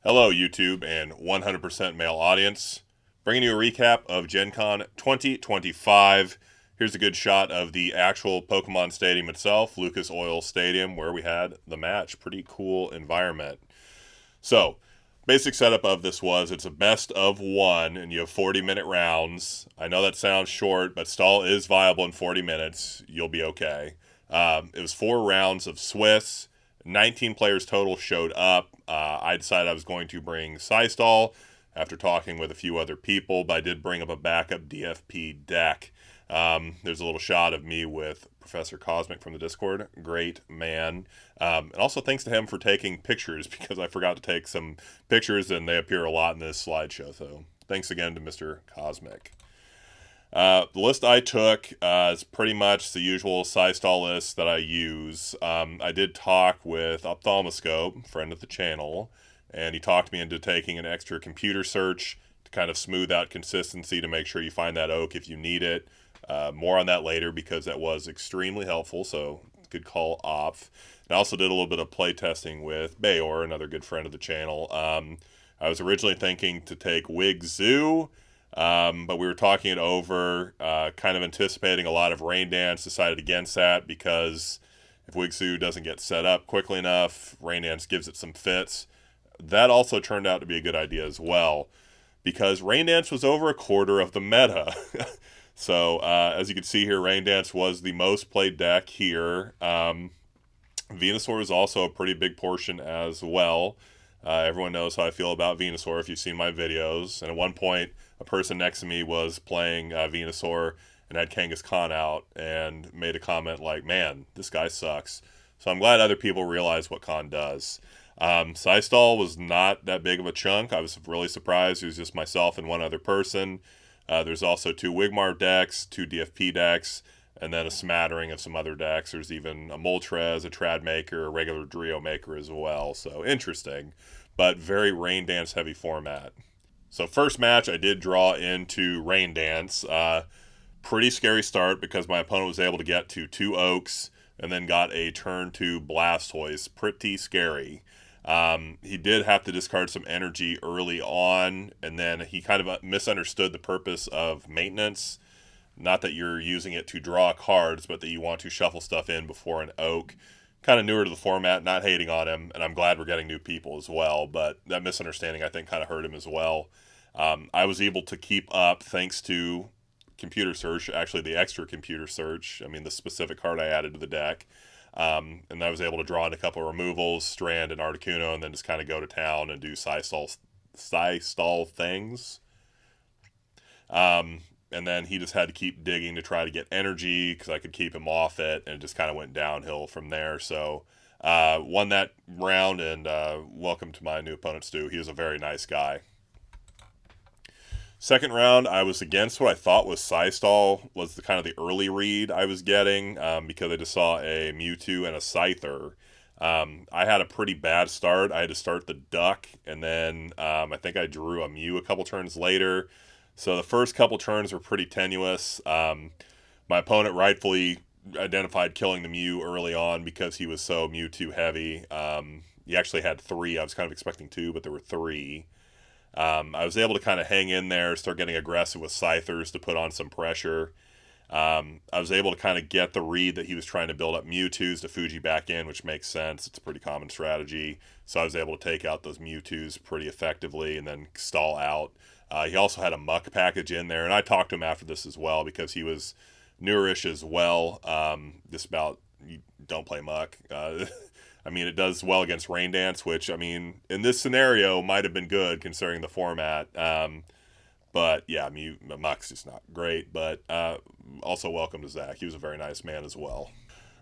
Hello, YouTube and 100% male audience. Bringing you a recap of Gencon 2025. Here's a good shot of the actual Pokemon Stadium itself, Lucas Oil Stadium, where we had the match. Pretty cool environment. So, basic setup of this was it's a best of one, and you have 40-minute rounds. I know that sounds short, but stall is viable in 40 minutes. You'll be okay. It was 4 rounds of Swiss. 19 players total showed up. I decided I was going to bring Systall after talking with a few other people, but I did bring up a backup DFP deck. There's a little shot of me with Professor Cosmic from the Discord. Great man. And also thanks to him for taking pictures because I forgot to take some pictures and they appear a lot in this slideshow. So thanks again to Mr. Cosmic. The list I took is pretty much the usual Systall list that I use. I did talk with Ophthalmoscope, friend of the channel, and he talked me into taking an extra computer search to kind of smooth out consistency to make sure you find that oak if you need it. More on that later because that was extremely helpful, so good call off. And I also did a little bit of play testing with Bayor, another good friend of the channel. I was originally thinking to take Wig Zoo, but we were talking it over, kind of anticipating a lot of Rain Dance, decided against that because if Wigsu doesn't get set up quickly enough, Rain Dance gives it some fits. That also turned out to be a good idea as well because Rain Dance was over a quarter of the meta. So, as you can see here, Rain Dance was the most played deck here. Venusaur is also a pretty big portion as well. Everyone knows how I feel about Venusaur if you've seen my videos. And at one point, a person next to me was playing Venusaur and had Kangaskhan out and made a comment like, man, this guy sucks. So I'm glad other people realize what Khan does. Systall was not that big of a chunk. I was really surprised. It was just myself and one other person. There's also 2 Wigmar decks, 2 DFP decks, and then a smattering of some other decks. There's even a Moltres, a Trad Maker, a regular Drio Maker as well. So interesting, but very Rain Dance heavy format. So first match, I did draw into Rain Dance. Pretty scary start because my opponent was able to get to 2 Oaks and then got a turn 2 Blastoise. Pretty scary. He did have to discard some energy early on, and then he kind of misunderstood the purpose of maintenance. Not that you're using it to draw cards, but that you want to shuffle stuff in before an Oak. Kind of newer to the format, not hating on him, and I'm glad we're getting new people as well, but that misunderstanding I think kind of hurt him as well. I was able to keep up thanks to computer search, actually the extra computer search, I mean the specific card I added to the deck. And I was able to draw in a couple of removals, Strand and Articuno, and then just kind of go to town and do Systall things. And then he just had to keep digging to try to get energy because I could keep him off it, and it just kind of went downhill from there. So won that round, and welcome to my new opponent, Stu. He was a very nice guy. Second round, I was against what I thought was Systall, was the kind of the early read I was getting because I just saw a Mewtwo and a Scyther. I had a pretty bad start. I had to start the Duck, and then I think I drew a Mew a couple turns later. So the first couple turns were pretty tenuous. My opponent rightfully identified killing the Mew early on because he was so Mewtwo heavy. He actually had 3. I was kind of expecting 2, but there were 3. I was able to kind of hang in there, start getting aggressive with Scythers to put on some pressure. I was able to kind of get the read that he was trying to build up Mewtwo's to Fuji back in, which makes sense. It's a pretty common strategy. So I was able to take out those Mewtwo's pretty effectively and then stall out. He also had a Muck package in there, and I talked to him after this as well because he was newerish as well. Just about, you don't play Muck. I mean, it does well against Rain Dance, which, I mean, in this scenario might have been good considering the format. But, yeah, Muck's just not great. But also welcome to Zach. He was a very nice man as well.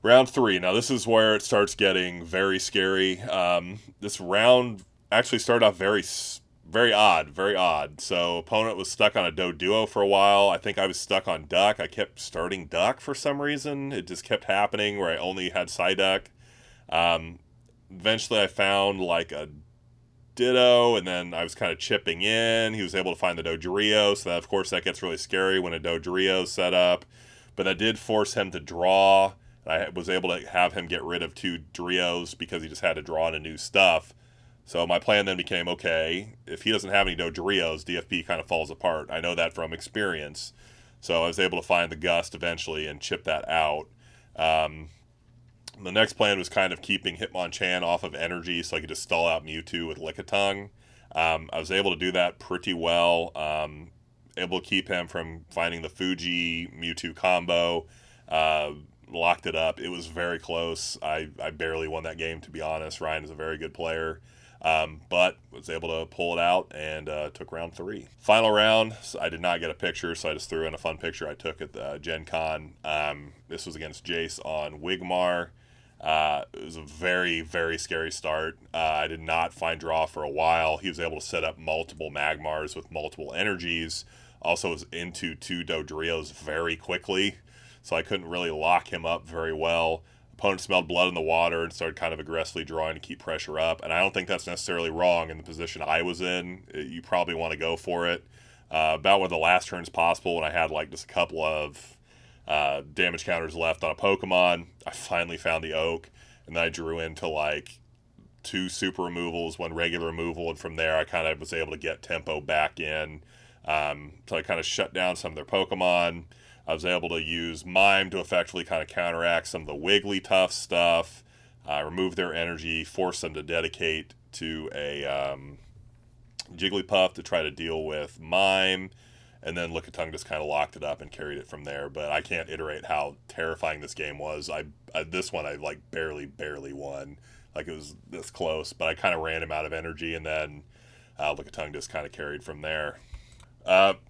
Round 3. Now, this is where it starts getting very scary. This round actually started off very odd. So, opponent was stuck on a Doduo for a while. I think I was stuck on Duck. I kept starting Duck for some reason. It just kept happening where I only had Psyduck. Eventually I found like a Ditto, and then I was kind of chipping in. He was able to find the Dodrio, so that, of course that gets really scary when a Dodrio's set up. But that did force him to draw. I was able to have him get rid of 2 Drios because he just had to draw into new stuff. So my plan then became, okay, if he doesn't have any Dodrios, DFP kind of falls apart. I know that from experience. So I was able to find the Gust eventually and chip that out. Um, the next plan was kind of keeping Hitmonchan off of energy so I could just stall out Mewtwo with Lickitung. I was able to do that pretty well. Able to keep him from finding the Fuji Mewtwo combo. Locked it up. It was very close. I barely won that game, to be honest. Ryan is a very good player. But was able to pull it out and took round 3. Final round, I did not get a picture, so I just threw in a fun picture I took at the Gen Con. This was against Jace on Wigmar. It was a very, very scary start. I did not find draw for a while. He was able to set up multiple Magmars with multiple energies. Also was into 2 Dodrios very quickly, so I couldn't really lock him up very well. Opponent smelled blood in the water and started kind of aggressively drawing to keep pressure up. And I don't think that's necessarily wrong in the position I was in. You probably want to go for it. About one of the last turns possible, when I had like just a couple of damage counters left on a Pokemon, I finally found the Oak. And then I drew into like 2 super removals, 1 regular removal. And from there, I kind of was able to get tempo back in. So I kind of shut down some of their Pokemon. I was able to use Mime to effectively kind of counteract some of the Wigglytuff stuff, remove their energy, force them to dedicate to a Jigglypuff to try to deal with Mime, and then Lickitung just kind of locked it up and carried it from there. But I can't iterate how terrifying this game was. This one I like barely won. Like it was this close, but I kind of ran him out of energy, and then Lickitung just kind of carried from there.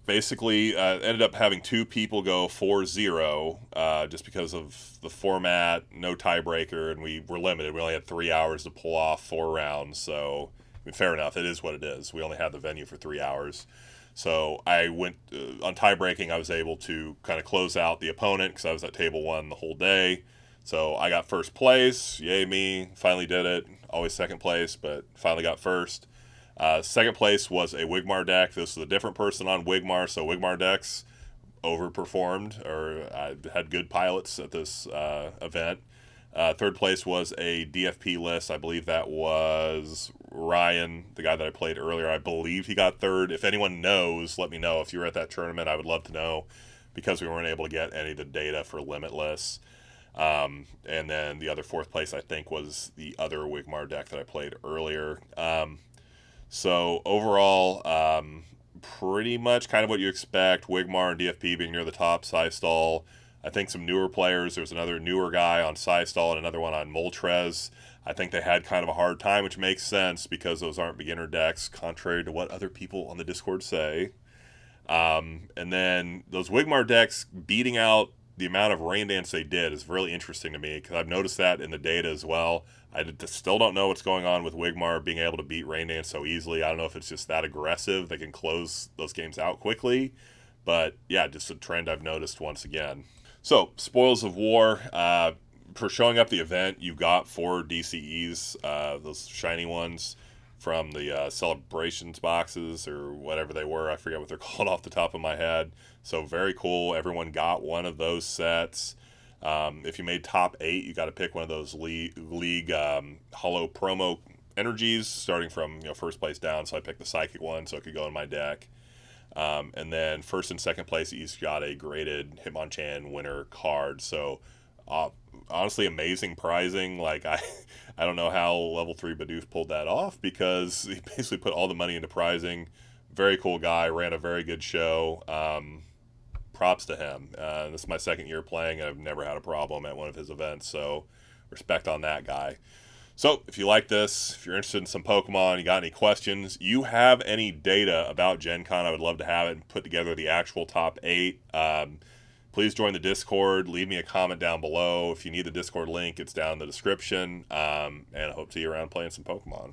Basically, ended up having 2 people go 4-0 just because of the format, no tiebreaker, and we were limited. We only had 3 hours to pull off 4 rounds, so I mean, fair enough. It is what it is. We only had the venue for 3 hours. So I went on tiebreaking. I was able to kind of close out the opponent because I was at table 1 the whole day. So I got first place. Yay me. Finally did it. Always second place, but finally got first. Second place was a Wigmar deck. This was a different person on Wigmar, so Wigmar decks overperformed or had good pilots at this event. Third place was a DFP list. I believe that was Ryan, the guy that I played earlier. I believe he got third. If anyone knows, let me know. If you were at that tournament, I would love to know because we weren't able to get any of the data for Limitless. And then the other fourth place, I think, was the other Wigmar deck that I played earlier. So overall, pretty much kind of what you expect. Wigmar and DFP being near the top. Systal, I think some newer players. There's another newer guy on Systal and another one on Moltres. I think they had kind of a hard time, which makes sense because those aren't beginner decks, contrary to what other people on the Discord say. And then those Wigmar decks beating out the amount of Rain Dance they did is really interesting to me because I've noticed that in the data as well. I still don't know what's going on with Wigmar being able to beat Rain Dance so easily. I don't know if it's just that aggressive. They can close those games out quickly. But yeah, just a trend I've noticed once again. So, Spoils of War. For showing up the event, you got 4 DCEs, those shiny ones from the celebrations boxes or whatever they were. I forget what they're called off the top of my head. So very cool. Everyone got one of those sets. If you made top 8, you got to pick one of those league hollow promo energies, starting from first place down. So I picked the psychic one, so it could go in my deck. And then first and second place, each got a graded Hitmonchan winner card. So honestly, amazing pricing. Like I don't know how level 3 Bidoof pulled that off because he basically put all the money into pricing. Very cool guy, ran a very good show. Props to him. This is my second year playing, and I've never had a problem at one of his events, so respect on that guy. So, if you like this, if you're interested in some Pokemon, you got any questions, you have any data about Gen Con, I would love to have it and put together the actual top 8. Please join the Discord. Leave me a comment down below. If you need the Discord link, it's down in the description. And I hope to see you around playing some Pokemon.